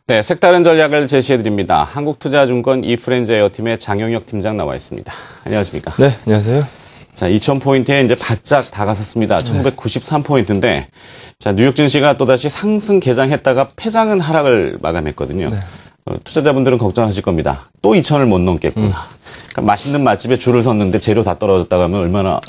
네, 색다른 전략을 제시해드립니다. 한국투자증권 이프렌즈에어팀의 장영혁 팀장 나와 있습니다. 안녕하십니까? 네, 안녕하세요. 자, 2000포인트에 이제 바짝 다가섰습니다. 1993포인트인데, 자, 뉴욕 증시가 또다시 상승 개장했다가 패장은 하락을 마감했거든요. 네. 투자자분들은 걱정하실 겁니다. 또 2000을 못 넘겠구나. 그러니까 맛있는 맛집에 줄을 섰는데 재료 다 떨어졌다고 하면 얼마나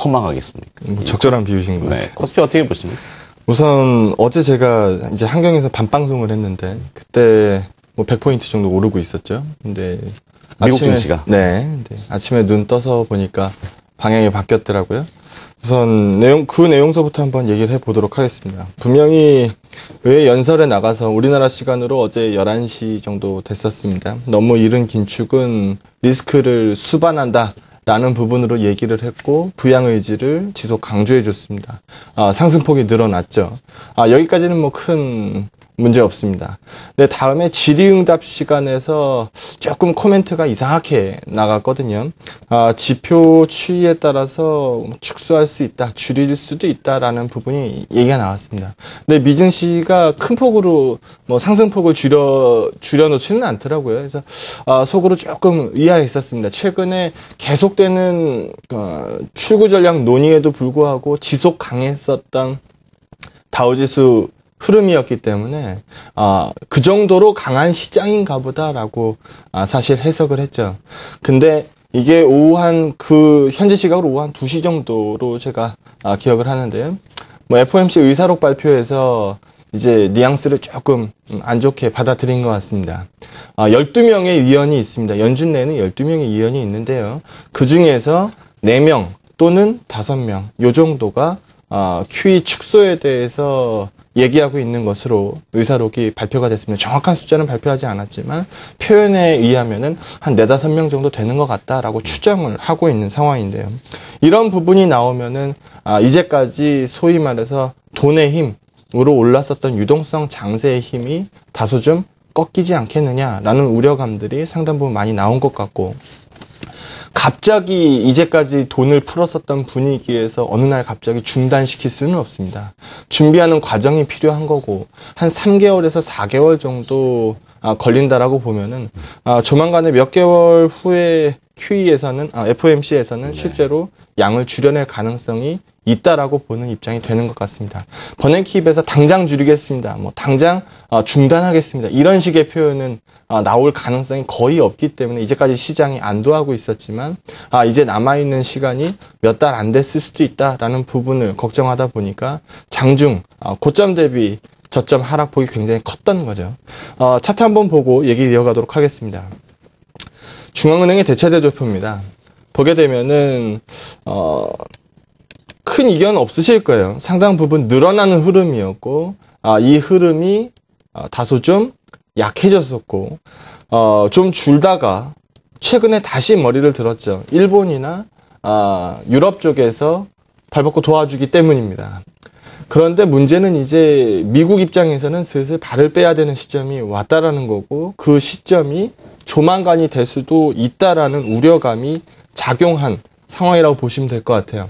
허망하겠습니까? 뭐 적절한 비유신 것 같아요. 코스피 어떻게 보십니까? 우선 어제 제가 이제 한경에서 밤방송을 했는데 그때 뭐 100포인트 정도 오르고 있었죠. 근데 미국 증시가 네, 아침에 눈 떠서 보니까 방향이 바뀌었더라고요. 우선 그 내용서부터 한번 얘기를 해보도록 하겠습니다. 분명히 왜 연설에 나가서 우리나라 시간으로 어제 11시 정도 됐었습니다. 너무 이른 긴축은 리스크를 수반한다 라는 부분으로 얘기를 했고 부양 의지를 지속 강조해 줬습니다. 상승폭이 늘어났죠. 여기까지는 뭐 큰 문제 없습니다. 근데 다음에 질의응답 시간에서 조금 코멘트가 이상하게 나갔거든요. 지표 추이에 따라서 축소할 수 있다, 줄일 수도 있다라는 부분이 얘기가 나왔습니다. 근데 미증시가 큰 폭으로 뭐 상승폭을 줄여놓지는 않더라고요. 그래서 속으로 조금 의아했었습니다. 최근에 계속되는 출구 전략 논의에도 불구하고 지속 강했었던 다우지수 흐름이었기 때문에 그 정도로 강한 시장인가 보다라고 사실 해석을 했죠. 근데 이게 현지 시각으로 오후 한 2시 정도로 제가 기억을 하는데요. 뭐 FOMC 의사록 발표에서 이제 뉘앙스를 조금 안 좋게 받아들인 것 같습니다. 12명의 위원이 있습니다. 연준 내에는 12명의 위원이 있는데요. 그 중에서 4명 또는 5명 요 정도가 QE 축소에 대해서 얘기하고 있는 것으로 의사록이 발표가 됐습니다. 정확한 숫자는 발표하지 않았지만 표현에 의하면은 한 4-5명 정도 되는 것 같다라고 추정을 하고 있는 상황인데요. 이런 부분이 나오면은 이제까지 소위 말해서 돈의 힘으로 올랐었던 유동성 장세의 힘이 다소 좀 꺾이지 않겠느냐라는 우려감들이 상당 부분 많이 나온 것 같고, 갑자기 이제까지 돈을 풀었었던 분위기에서 어느 날 갑자기 중단시킬 수는 없습니다. 준비하는 과정이 필요한 거고 한 3개월에서 4개월 정도 걸린다라고 보면은 조만간에 몇 개월 후에 QE에서는 FOMC에서는 실제로 양을 줄여낼 가능성이 있다라고 보는 입장이 되는 것 같습니다. 버냉키입에서 당장 줄이겠습니다. 뭐 당장 중단하겠습니다. 이런 식의 표현은 나올 가능성이 거의 없기 때문에 이제까지 시장이 안도하고 있었지만 이제 남아있는 시간이 몇 달 안 됐을 수도 있다라는 부분을 걱정하다 보니까 장중 고점 대비 저점 하락폭이 굉장히 컸던 거죠. 차트 한번 보고 얘기 이어가도록 하겠습니다. 중앙은행의 대체대조표입니다. 보게 되면은 큰 이견 없으실 거예요. 상당 부분 늘어나는 흐름이었고 이 흐름이 다소 좀 약해졌었고 좀 줄다가 최근에 다시 머리를 들었죠. 일본이나 유럽 쪽에서 발벗고 도와주기 때문입니다. 그런데 문제는 이제 미국 입장에서는 슬슬 발을 빼야 되는 시점이 왔다라는 거고, 그 시점이 조만간이 될 수도 있다라는 우려감이 작용한 상황이라고 보시면 될 것 같아요.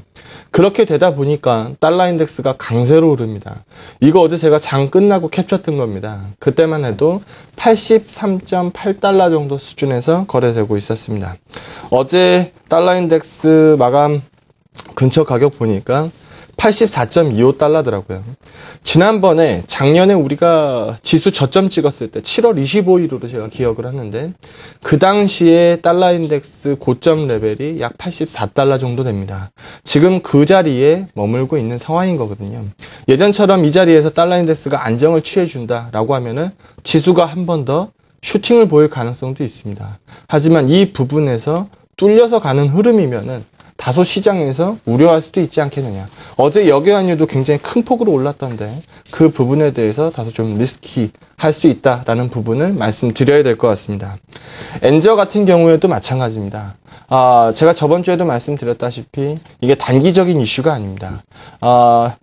그렇게 되다 보니까 달러 인덱스가 강세로 오릅니다. 이거 어제 제가 장 끝나고 캡처했던 겁니다. 그때만 해도 83.8달러 정도 수준에서 거래되고 있었습니다. 어제 달러 인덱스 마감 근처 가격 보니까 84.25달러더라고요. 지난번에 작년에 우리가 지수 저점 찍었을 때 7월 25일으로 제가 기억을 하는데 그 당시에 달러 인덱스 고점 레벨이 약 84달러 정도 됩니다. 지금 그 자리에 머물고 있는 상황인 거거든요. 예전처럼 이 자리에서 달러 인덱스가 안정을 취해준다라고 하면은 지수가 한 번 더 슈팅을 보일 가능성도 있습니다. 하지만 이 부분에서 뚫려서 가는 흐름이면은 다소 시장에서 우려할 수도 있지 않겠느냐. 어제 여기환율도 굉장히 큰 폭으로 올랐던데 그 부분에 대해서 다소 좀 리스키할 수 있다라는 부분을 말씀드려야 될 것 같습니다. 엔저 같은 경우에도 마찬가지입니다. 제가 저번 주에도 말씀드렸다시피 이게 단기적인 이슈가 아닙니다.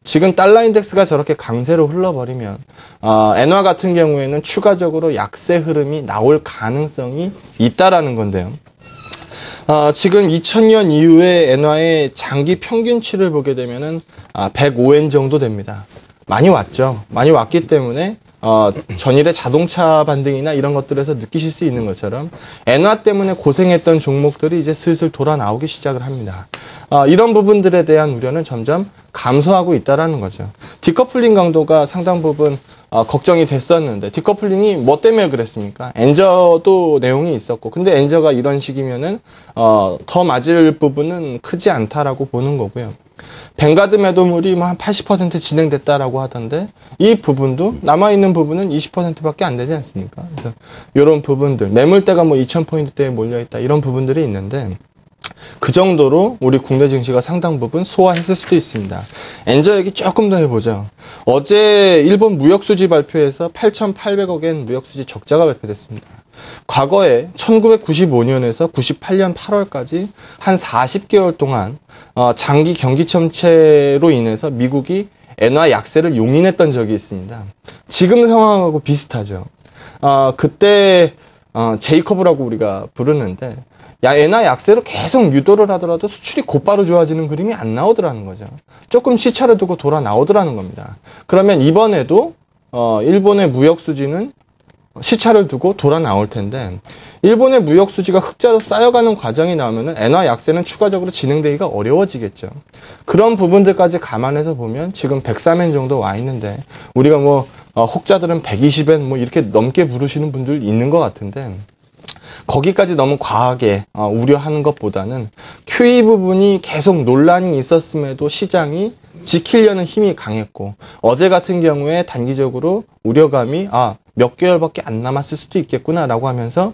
지금 달러 인덱스가 저렇게 강세로 흘러버리면 엔화 같은 경우에는 추가적으로 약세 흐름이 나올 가능성이 있다라는 건데요. 지금 2000년 이후에 엔화의 장기 평균치를 보게 되면은 105엔 정도 됩니다. 많이 왔죠. 많이 왔기 때문에 전일의 자동차 반등이나 이런 것들에서 느끼실 수 있는 것처럼 엔화 때문에 고생했던 종목들이 이제 슬슬 돌아 나오기 시작을 합니다. 이런 부분들에 대한 우려는 점점 감소하고 있다라는 거죠. 디커플링 강도가 상당 부분 걱정이 됐었는데 디커플링이 뭐 때문에 그랬습니까? 엔저도 내용이 있었고 근데 엔저가 이런 식이면은 더 맞을 부분은 크지 않다라고 보는 거고요. 뱅가드 매도물이 뭐 한 80% 진행됐다라고 하던데 이 부분도 남아있는 부분은 20%밖에 안 되지 않습니까? 그래서 이런 부분들 매물대가 뭐 2,000포인트대에 몰려있다 이런 부분들이 있는데 그 정도로 우리 국내 증시가 상당 부분 소화했을 수도 있습니다. 엔저 얘기 조금 더 해보죠. 어제 일본 무역수지 발표에서 8,800억엔 무역수지 적자가 발표됐습니다. 과거에 1995년에서 98년 8월까지 한 40개월 동안 장기 경기 침체로 인해서 미국이 엔화 약세를 용인했던 적이 있습니다. 지금 상황하고 비슷하죠. 그때 제이커브라고 우리가 부르는데 엔화 약세로 계속 유도를 하더라도 수출이 곧바로 좋아지는 그림이 안 나오더라는 거죠. 조금 시차를 두고 돌아 나오더라는 겁니다. 그러면 이번에도 일본의 무역 수지는 시차를 두고 돌아 나올 텐데 일본의 무역 수지가 흑자로 쌓여가는 과정이 나오면 엔화 약세는 추가적으로 진행되기가 어려워지겠죠. 그런 부분들까지 감안해서 보면 지금 103엔 정도 와 있는데 우리가 뭐 혹자들은 120엔 뭐 이렇게 넘게 부르시는 분들 있는 것 같은데 거기까지 너무 과하게 우려하는 것보다는 QE 부분이 계속 논란이 있었음에도 시장이 지키려는 힘이 강했고 어제 같은 경우에 단기적으로 우려감이 몇 개월밖에 안 남았을 수도 있겠구나라고 하면서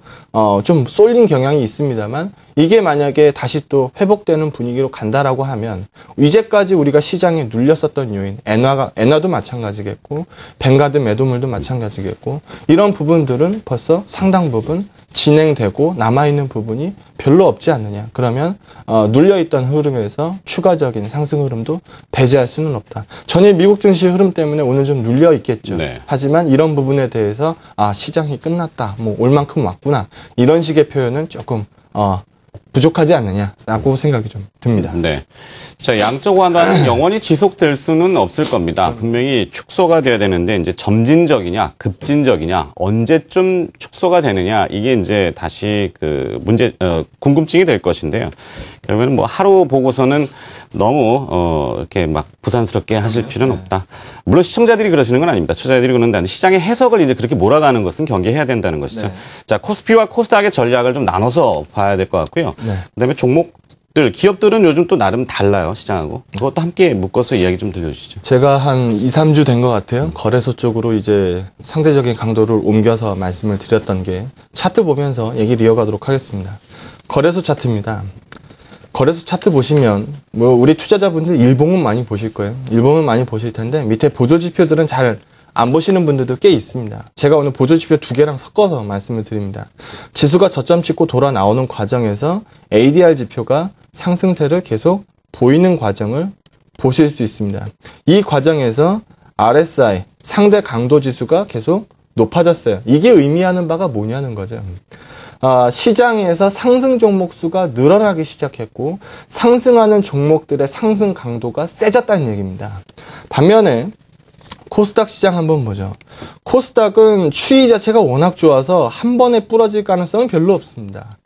좀 쏠린 경향이 있습니다만 이게 만약에 다시 또 회복되는 분위기로 간다라고 하면 이제까지 우리가 시장에 눌렸었던 요인 엔화도 마찬가지겠고 뱅가드 매도물도 마찬가지겠고 이런 부분들은 벌써 상당 부분 진행되고 남아있는 부분이 별로 없지 않느냐. 그러면 눌려있던 흐름에서 추가적인 상승 흐름도 배제할 수는 없다. 전일 미국 증시 흐름 때문에 오늘 좀 눌려있겠죠. 네. 하지만 이런 부분에 대해서 시장이 끝났다. 뭐 올 만큼 왔구나. 이런 식의 표현은 조금 부족하지 않느냐라고 생각이 좀 듭니다. 네. 자, 양적 완화는 영원히 지속될 수는 없을 겁니다. 분명히 축소가 돼야 되는데 이제 점진적이냐, 급진적이냐, 언제쯤 축소가 되느냐 이게 이제 다시 그 궁금증이 될 것인데요. 그러면 뭐 하루 보고서는 너무 이렇게 막 부산스럽게 하실 필요는 없다. 물론 시청자들이 그러시는 건 아닙니다. 투자자들이 그런다는데 시장의 해석을 이제 그렇게 몰아가는 것은 경계해야 된다는 것이죠. 네. 자, 코스피와 코스닥의 전략을 좀 나눠서 봐야 될 것 같고요. 네. 그다음에 기업들은 요즘 또 나름 달라요, 시장하고. 그것도 함께 묶어서 이야기 좀 들려주시죠. 제가 한 2, 3주 된 것 같아요. 거래소 쪽으로 이제 상대적인 강도를 옮겨서 말씀을 드렸던 게 차트 보면서 얘기를 이어가도록 하겠습니다. 거래소 차트입니다. 거래소 차트 보시면 뭐 우리 투자자분들 일봉은 많이 보실 거예요. 일봉은 많이 보실 텐데 밑에 보조 지표들은 잘 안 보시는 분들도 꽤 있습니다. 제가 오늘 보조 지표 2개랑 섞어서 말씀을 드립니다. 지수가 저점 찍고 돌아 나오는 과정에서 ADR 지표가 상승세를 계속 보이는 과정을 보실 수 있습니다. 이 과정에서 RSI 상대 강도 지수가 계속 높아졌어요. 이게 의미하는 바가 뭐냐는 거죠. 시장에서 상승 종목 수가 늘어나기 시작했고 상승하는 종목들의 상승 강도가 세졌다는 얘기입니다. 반면에 코스닥 시장 한번 보죠. 코스닥은 추이 자체가 워낙 좋아서 한 번에 부러질 가능성은 별로 없습니다.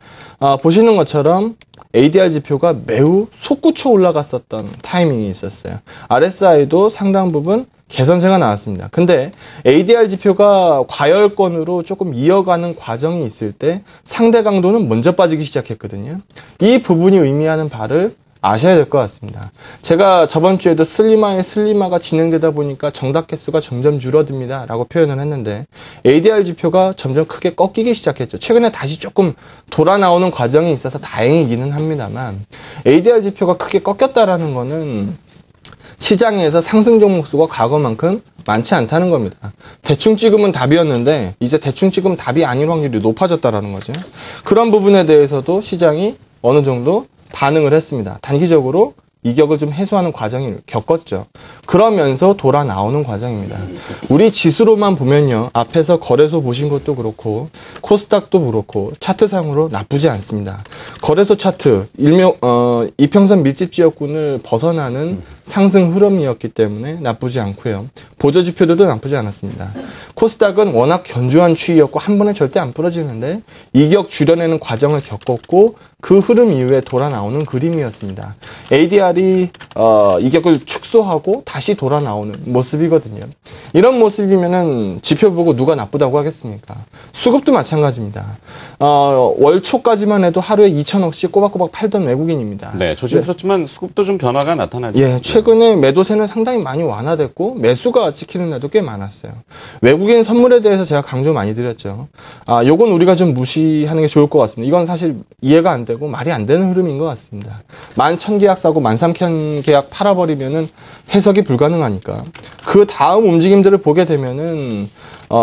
보시는 것처럼 ADR 지표가 매우 솟구쳐 올라갔었던 타이밍이 있었어요. RSI도 상당 부분 개선세가 나왔습니다. 근데 ADR 지표가 과열권으로 조금 이어가는 과정이 있을 때 상대 강도는 먼저 빠지기 시작했거든요. 이 부분이 의미하는 바를 아셔야 될 것 같습니다. 제가 저번 주에도 슬리마가 진행되다 보니까 정답 개수가 점점 줄어듭니다 라고 표현을 했는데 ADR 지표가 점점 크게 꺾이기 시작했죠. 최근에 다시 조금 돌아 나오는 과정이 있어서 다행이기는 합니다만 ADR 지표가 크게 꺾였다라는 거는 시장에서 상승 종목 수가 과거만큼 많지 않다는 겁니다. 대충 찍으면 답이었는데 이제 대충 찍으면 답이 아닐 확률이 높아졌다라는 거죠. 그런 부분에 대해서도 시장이 어느 정도 반응을 했습니다. 단기적으로 이격을 좀 해소하는 과정을 겪었죠. 그러면서 돌아 나오는 과정입니다. 우리 지수로만 보면요. 앞에서 거래소 보신 것도 그렇고 코스닥도 그렇고 차트상으로 나쁘지 않습니다. 거래소 차트 일명 이평선 밀집 지역군을 벗어나는 상승 흐름이었기 때문에 나쁘지 않고요. 보조 지표들도 나쁘지 않았습니다. 코스닥은 워낙 견조한 추이였고 한 번에 절대 안 부러지는데 이격 줄여내는 과정을 겪었고 그 흐름 이후에 돌아 나오는 그림이었습니다. ADR이 이격을 축소하고 다시 돌아 나오는 모습이거든요. 이런 모습이면은 지표 보고 누가 나쁘다고 하겠습니까? 수급도 마찬가지입니다. 월 초까지만 해도 하루에 2천억씩 꼬박꼬박 팔던 외국인입니다. 네, 조심스럽지만 수급도 좀 변화가 나타나죠. 예, 최근에 매도세는 상당히 많이 완화됐고 매수가 찍히는 날도 꽤 많았어요. 외국인 선물에 대해서 제가 강조 많이 드렸죠. 요건 우리가 좀 무시하는 게 좋을 것 같습니다. 이건 사실 이해가 안 되고 말이 안 되는 흐름인 것 같습니다. 11,000계약 사고 13,000계약 팔아버리면은 해석이 불가능하니까. 그 다음 움직임들을 보게 되면은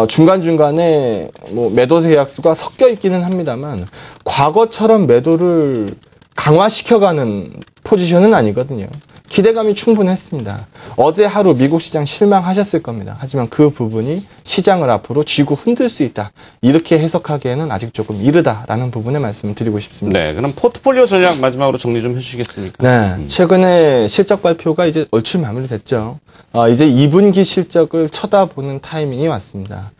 중간중간에 뭐 매도세 계약수가 섞여 있기는 합니다만 과거처럼 매도를 강화시켜가는 포지션은 아니거든요. 기대감이 충분했습니다. 어제 하루 미국 시장 실망하셨을 겁니다. 하지만 그 부분이 시장을 앞으로 쥐고 흔들 수 있다. 이렇게 해석하기에는 아직 조금 이르다라는 부분에 말씀을 드리고 싶습니다. 네, 그럼 포트폴리오 전략 마지막으로 정리 좀 해주시겠습니까? 네, 최근에 실적 발표가 이제 얼추 마무리됐죠. 이제 2분기 실적을 쳐다보는 타이밍이 왔습니다.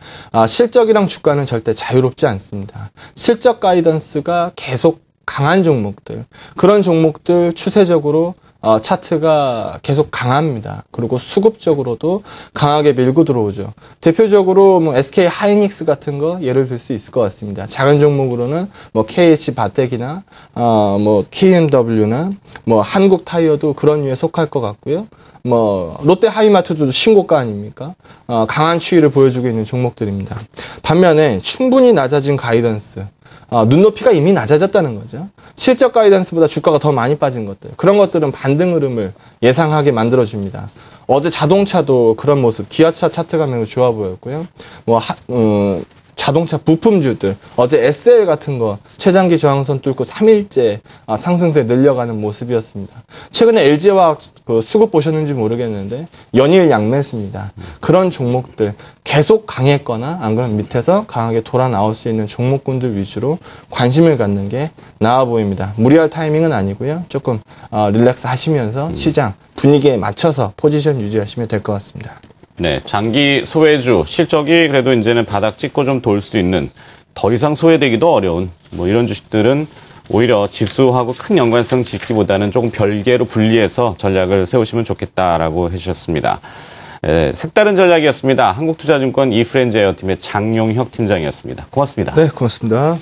실적이랑 주가는 절대 자유롭지 않습니다. 실적 가이던스가 계속 강한 종목들, 그런 종목들 추세적으로 차트가 계속 강합니다. 그리고 수급적으로도 강하게 밀고 들어오죠. 대표적으로 뭐 SK 하이닉스 같은 거 예를 들 수 있을 것 같습니다. 작은 종목으로는 뭐 KH 바텍이나 뭐 KMW나 뭐 한국 타이어도 그런 류에 속할 것 같고요. 뭐 롯데 하이마트도 신고가 아닙니까? 강한 추이를 보여주고 있는 종목들입니다. 반면에 충분히 낮아진 가이던스, 눈높이가 이미 낮아졌다는 거죠. 실적 가이던스보다 주가가 더 많이 빠진 것들, 그런 것들은 반등 흐름을 예상하게 만들어줍니다. 어제 자동차도 그런 모습, 기아차 차트가 매우 좋아 보였고요. 자동차 부품주들, 어제 SL 같은 거 최장기 저항선 뚫고 3일째 상승세 늘려가는 모습이었습니다. 최근에 LG화학 그 수급 보셨는지 모르겠는데 연일 양매수입니다. 그런 종목들 계속 강했거나 안 그러면 밑에서 강하게 돌아 나올 수 있는 종목군들 위주로 관심을 갖는 게 나아 보입니다. 무리할 타이밍은 아니고요. 조금 릴렉스 하시면서 시장 분위기에 맞춰서 포지션 유지하시면 될 것 같습니다. 네, 장기 소외주 실적이 그래도 이제는 바닥 찍고 좀 돌 수 있는 더 이상 소외되기도 어려운 뭐 이런 주식들은 오히려 지수하고 큰 연관성 짓기보다는 조금 별개로 분리해서 전략을 세우시면 좋겠다라고 해주셨습니다. 색다른 전략이었습니다. 한국투자증권 이프렌즈 에어팀의 장용혁 팀장이었습니다. 고맙습니다. 네, 고맙습니다.